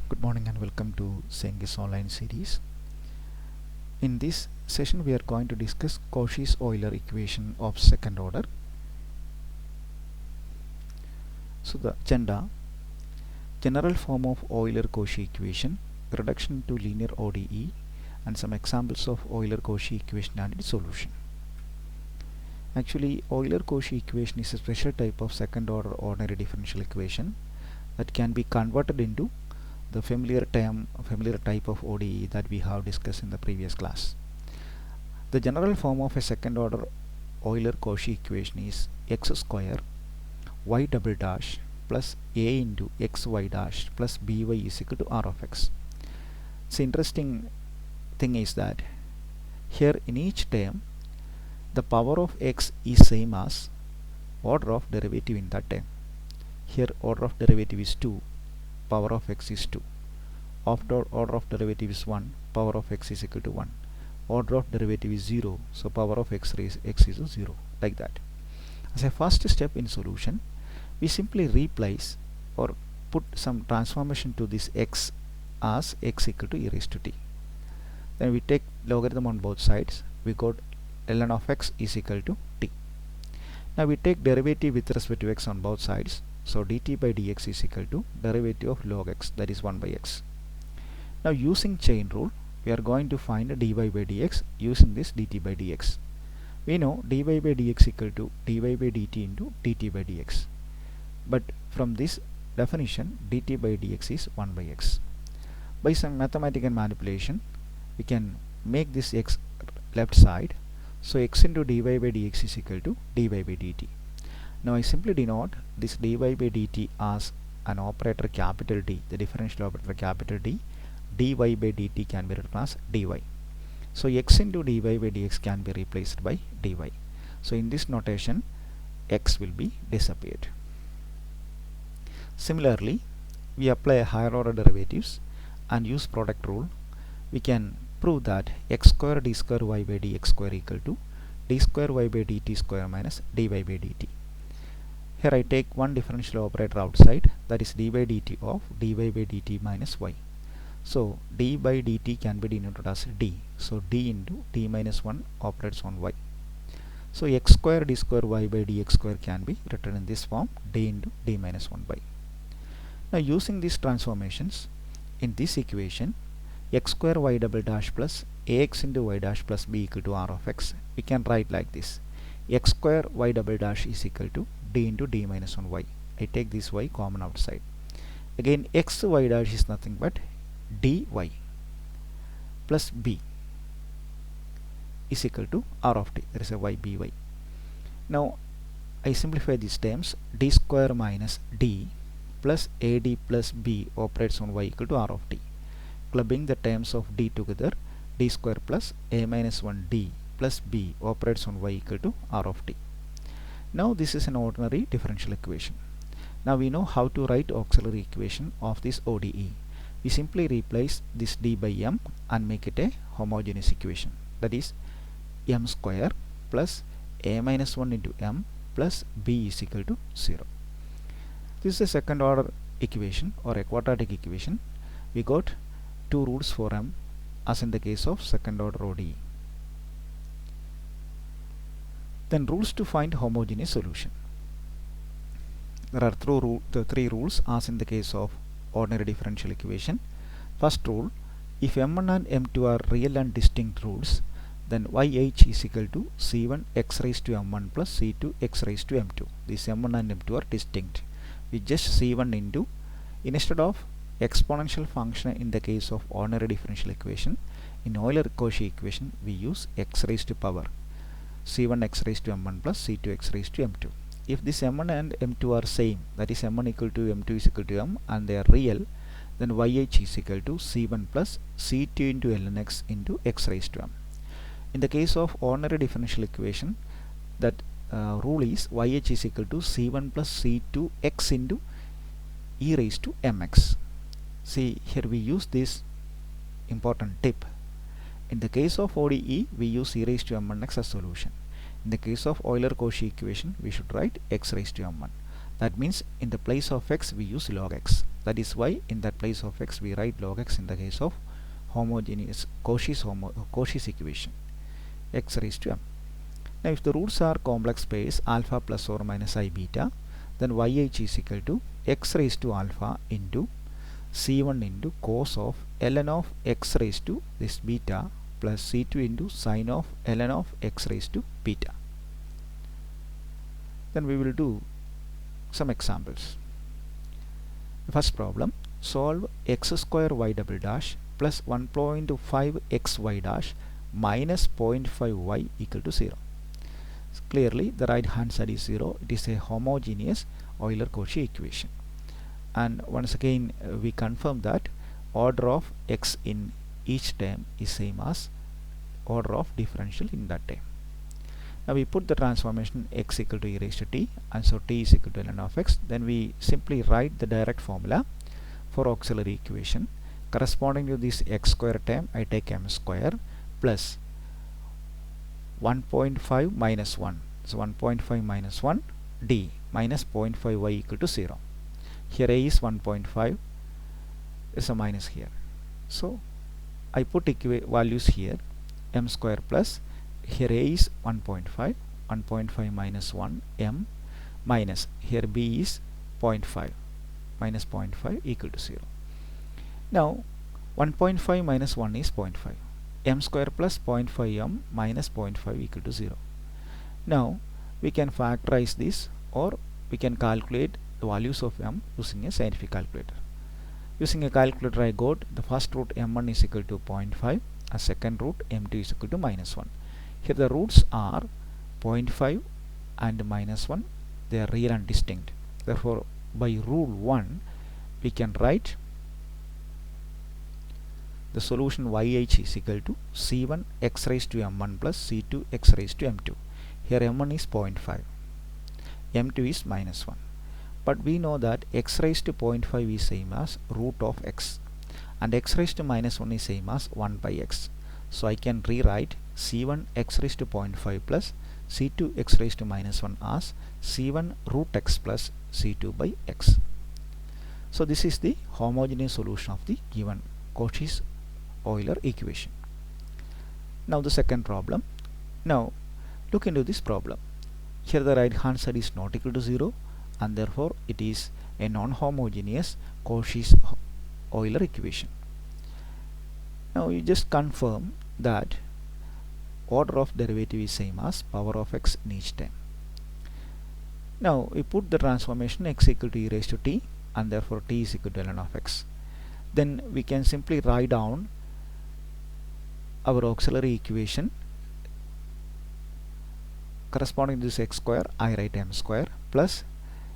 Good morning and welcome to Sengis online series. In this session we are going to discuss Cauchy's Euler equation of second order. So the agenda: general form of Euler-Cauchy equation, reduction to linear ODE, and some examples of Euler-Cauchy equation and its solution. Actually, Euler-Cauchy equation is a special type of second order ordinary differential equation that can be converted into the familiar type of ODE that we have discussed in the previous class. The general form of a second order Euler-Cauchy equation is x square y double dash plus a into xy dash plus by is equal to r of x. The interesting thing is that here in each term the power of x is same as order of derivative in that term. Here order of derivative is 2, power of x is 2. After order of derivative is 1, power of x is equal to 1. Order of derivative is 0, so power of x is 0, like that. As a first step in solution, we simply replace or put some transformation to this x as x equal to e raised to t. Then we take logarithm on both sides. We got ln of x is equal to t. Now we take derivative with respect to x on both sides. So dt by dx is equal to derivative of log x, that is 1 by x. Now using chain rule, we are going to find dy by dx using this dt by dx. We know dy by dx equal to dy by dt into dt by dx. But from this definition, dt by dx is 1 by x. By some mathematical manipulation, we can make this x left side. So x into dy by dx is equal to dy by dt. Now I simply denote this dy by dt as an operator capital D, the differential operator capital D. Dy by dt can be written as dy. So x into dy by dx can be replaced by dy. So in this notation, x will be disappeared. Similarly, we apply higher order derivatives and use product rule. We can prove that x square d square y by dx square equal to d square y by dt square minus dy by dt. Here I take one differential operator outside, that is d by dt of dy by dt minus y. So d by dt can be denoted as d. So d into d minus 1 operates on y. So x square d square y by dx square can be written in this form, d into d minus 1 by. Now using these transformations, in this equation, x square y double dash plus ax into y dash plus b equal to r of x, we can write like this: x square y double dash is equal to d into d minus 1 y. I take this y common outside. Again x y dash is nothing but dy plus b is equal to r of t. There is a y by. Now I simplify these terms. D square minus d plus ad plus b operates on y equal to r of t. Clubbing the terms of d together, d square plus a minus 1 d plus b operates on y equal to r of t. Now this is an ordinary differential equation. Now we know how to write auxiliary equation of this ODE. We simply replace this d by m and make it a homogeneous equation, that is m square plus a minus 1 into m plus b is equal to 0. This is a second order equation or a quadratic equation. We got two rules for m as in the case of second order ODE. Then rules to find homogeneous solution. There are three rules as in the case of ordinary differential equation. First rule: if m1 and m2 are real and distinct rules, then yh is equal to c1 x raised to m1 plus c2 x raised to m2. These m1 and m2 are distinct. We just c1 into, instead of exponential function in the case of ordinary differential equation, in Euler-Cauchy equation we use x raised to power c1 x raised to m1 plus c2 x raised to m2. If this m1 and m2 are same, that is m1 equal to m2 is equal to m, and they are real, then yh is equal to c1 plus c2 into ln x into x raised to m. In the case of ordinary differential equation, that rule is yh is equal to c1 plus c2 x into e raised to mx. See, here we use this important tip. In the case of ODE, we use e raised to m1 x as solution. In the case of Euler-Cauchy equation, we should write x raised to m1. That means in the place of x we use log x. That is why in that place of x we write log x in the case of homogeneous Cauchy's equation, x raised to m. Now if the roots are complex space alpha plus or minus I beta, then yh is equal to x raised to alpha into c1 into cos of ln of x raised to this beta plus c2 into sine of ln of x raised to beta. Then we will do some examples. The first problem, solve x square y double dash plus 1.5 xy dash minus 0.5 y equal to 0. Clearly the right hand side is 0. It is a homogeneous Euler-Cauchy equation. And once again we confirm that order of x in each term is same as order of differential in that term. Now we put the transformation x equal to e raised to t, and so t is equal to ln of x. Then we simply write the direct formula for auxiliary equation. Corresponding to this x square term, I take m square plus 1.5 minus 1. So 1.5 minus 1 d minus 0.5 y equal to 0. Here a is 1.5, is a minus here. So I put values here, m square plus, here a is 1.5, 1.5 minus 1 m minus, here b is 0.5, minus 0.5 equal to 0. Now 1.5 minus 1 is 0.5, m square plus 0.5 m minus 0.5 equal to 0. Now we can factorize this, or we can calculate the values of m using a scientific calculator. Using a calculator I got the first root m1 is equal to 0.5, a second root m2 is equal to minus 1. Here the roots are 0.5 and minus 1, they are real and distinct. Therefore by rule 1 we can write the solution yh is equal to c1 x raised to m1 plus c2 x raised to m2. Here m1 is 0.5, m2 is minus 1. But we know that x raised to 0.5 is same as root of x, and x raised to minus 1 is same as 1 by x. So I can rewrite c1 x raised to 0.5 plus c2 x raised to minus 1 as c1 root x plus c2 by x. So this is the homogeneous solution of the given Cauchy's Euler equation. Now the second problem. Now look into this problem. Here the right hand side is not equal to 0, and therefore it is a non-homogeneous Cauchy's Euler equation. Now you just confirm that order of derivative is same as power of x in each term. Now we put the transformation x equal to e raised to t, and therefore t is equal to ln of x. Then we can simply write down our auxiliary equation. Corresponding to this x square, I write m square plus,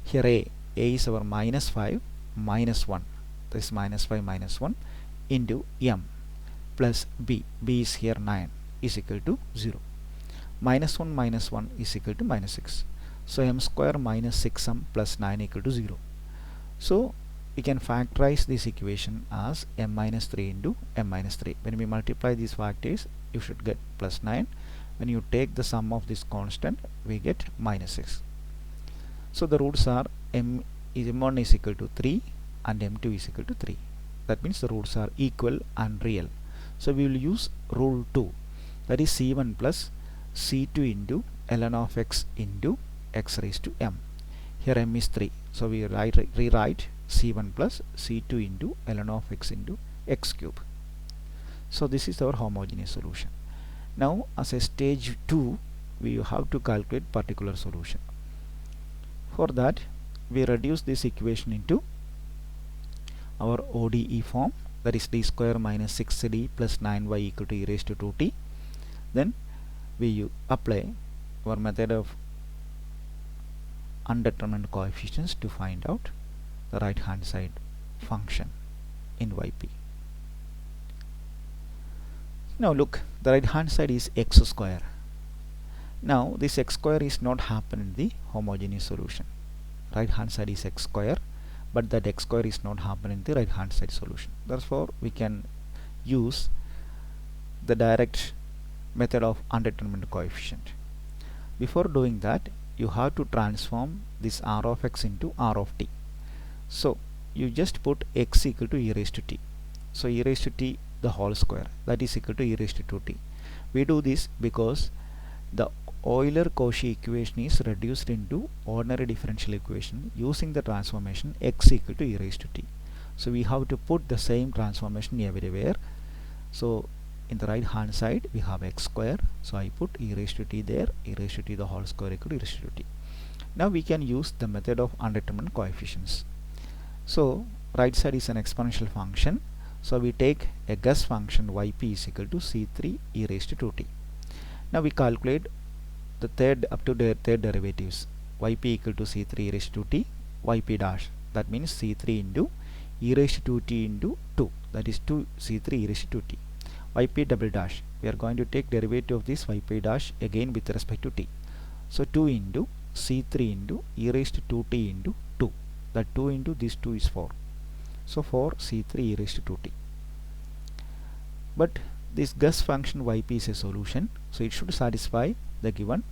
here a is our minus 5 minus 1, this minus 5 minus 1 into m plus b is here 9 is equal to 0. Minus 1 minus 1 is equal to minus 6. So m square minus 6m plus 9 equal to 0. So we can factorize this equation as m minus 3 into m minus 3. When we multiply these factors, you should get plus 9. When you take the sum of this constant, we get minus 6. So the roots are m1 is equal to 3 and m2 is equal to 3. That means the roots are equal and real. So we will use rule 2, that is c1 plus c2 into ln of x into x raised to m. Here m is 3, so we rewrite c1 plus c2 into ln of x into x cube. So this is our homogeneous solution. Now as a stage 2, we have to calculate particular solution. For that we reduce this equation into our ODE form, that is d square minus 6d plus 9y equal to e raised to 2t. Then we apply our method of undetermined coefficients to find out the right hand side function in yp. Now look, the right hand side is x square. Now this x square is not happen in the homogeneous solution. Right hand side is x square, but that x square is not happen in the right hand side solution. Therefore we can use the direct method of undetermined coefficient. Before doing that, you have to transform this r of x into r of t. So you just put x equal to e raised to t. So e raised to t the whole square, that is equal to e raised to 2t. We do this because the Euler-Cauchy equation is reduced into ordinary differential equation using the transformation x equal to e raised to t. So we have to put the same transformation everywhere. So in the right hand side we have x square, so I put e raised to t there, e raised to t the whole square equal to e raised to t. Now we can use the method of undetermined coefficients. So right side is an exponential function, so we take a guess function yp is equal to c3 e raised to 2t. Now we calculate the third up to the third derivatives. Yp equal to c3 e raised to 2t, yp dash, that means c3 into e raised to 2t into 2, that is 2 c3 e raised to 2t. Yp double dash, we are going to take derivative of this yp dash again with respect to t. So 2 into c3 into e raised to 2t into 2, that 2 into this 2 is 4. So 4 c3 e raised to 2t. But this guess function yp is a solution, so it should satisfy the given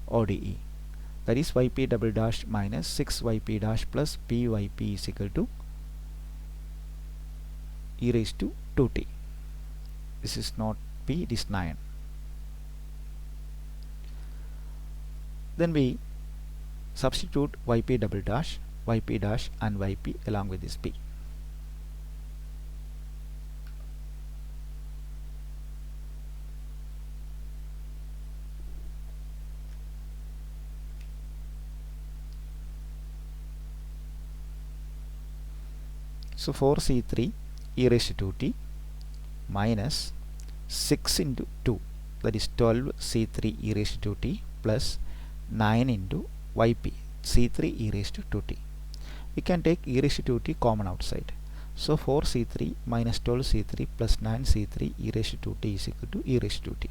ODE. That is yp double dash minus 6 yp dash plus pyp is equal to e raised to 2t. This is not p, it is 9. Then we substitute yp double dash, yp dash and yp along with this p. So 4c3 e raised to 2t minus 6 into 2, that is 12 c3 e raised to 2t plus 9 into yp c3 e raised to 2t. We can take e raised to 2t common outside. So 4c3 minus 12c3 plus 9c3 e raised to 2t is equal to e raised to 2t.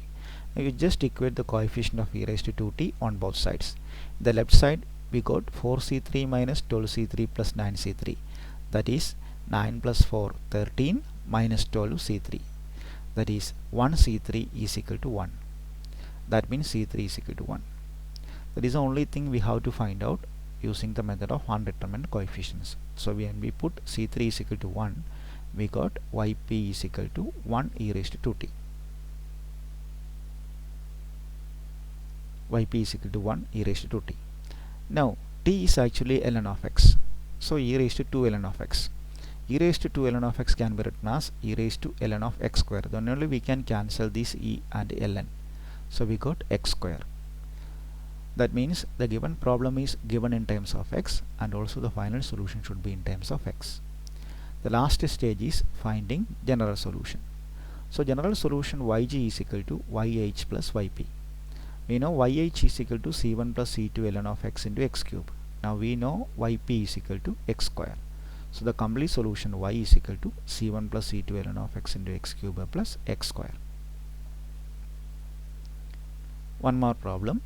Now you just equate the coefficient of e raised to 2t on both sides. The left side we got 4c3 minus 12c3 plus 9c3, that is 9 plus 4 13 minus 12 c3, that is 1 c3 is equal to 1. That means c3 is equal to 1. That is the only thing we have to find out using the method of undetermined coefficients. So when we put c3 is equal to 1, we got yp is equal to 1 e raised to 2t. Yp is equal to 1 e raised to 2t. Now t is actually ln of x, so e raised to 2 ln of x. E raised to 2 ln of x can be written as e raised to ln of x square. Then only we can cancel this e and ln. So we got x square. That means the given problem is given in terms of x, and also the final solution should be in terms of x. The last stage is finding general solution. So general solution yg is equal to yh plus yp. We know yh is equal to c1 plus c2 ln of x into x cube. Now we know yp is equal to x square. So the complete solution y is equal to c1 plus c2 ln of x into x cube plus x square. One more problem.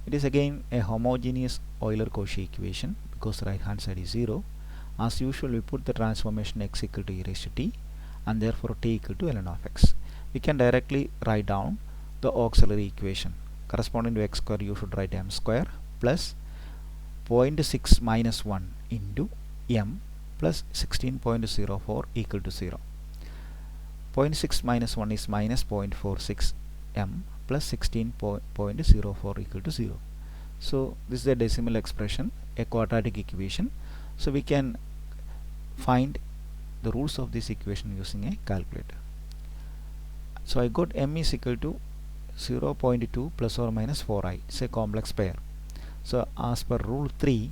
It is again a homogeneous Euler-Cauchy equation because the right hand side is 0. As usual, we put the transformation x equal to e raised to t, and therefore t equal to ln of x. We can directly write down the auxiliary equation. Corresponding to x square, you should write m square plus 0.6 minus 1 into m plus 16.04 equal to 0. 0.6 minus 1 is minus 0.46 m plus 16.04 equal to 0. So this is a decimal expression, a quadratic equation. So we can find the rules of this equation using a calculator. So I got m is equal to 0.2 plus or minus 4i. It's a complex pair. So as per rule 3,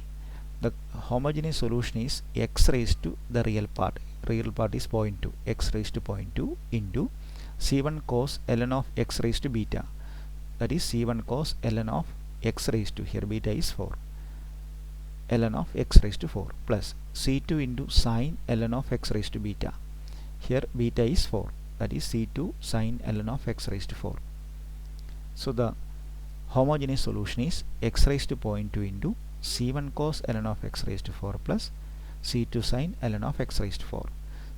the homogeneous solution is x raised to the real part. Real part is 0.2. X raised to 0.2 into c1 cos ln of x raised to beta. That is c1 cos ln of x raised to, here beta is 4, ln of x raised to 4 plus c2 into sin ln of x raised to beta. Here beta is 4. That is c2 sin ln of x raised to 4. So the homogeneous solution is x raised to 0.2 into c1 cos ln of x raised to 4 plus c2 sin ln of x raised to 4.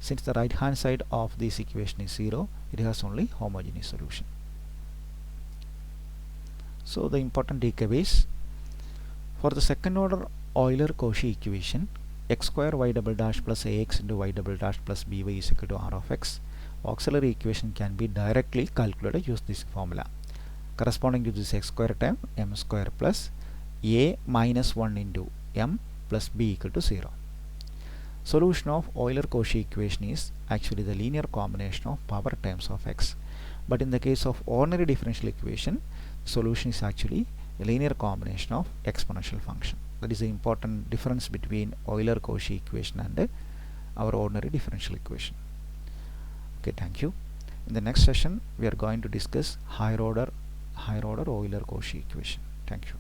Since the right hand side of this equation is 0, it has only homogeneous solution. So the important takeaways: For the second order Euler-Cauchy equation, x square y double dash plus ax into y double dash plus by is equal to r of x, auxiliary equation can be directly calculated using this formula. Corresponding to this x square term, m square plus a minus 1 into m plus b equal to 0. Solution of Euler-Cauchy equation is actually the linear combination of power terms of x. But in the case of ordinary differential equation, the solution is actually a linear combination of exponential function. That is the important difference between Euler-Cauchy equation and our ordinary differential equation. Okay, thank you. In the next session, we are going to discuss higher order Euler-Cauchy equation. Thank you.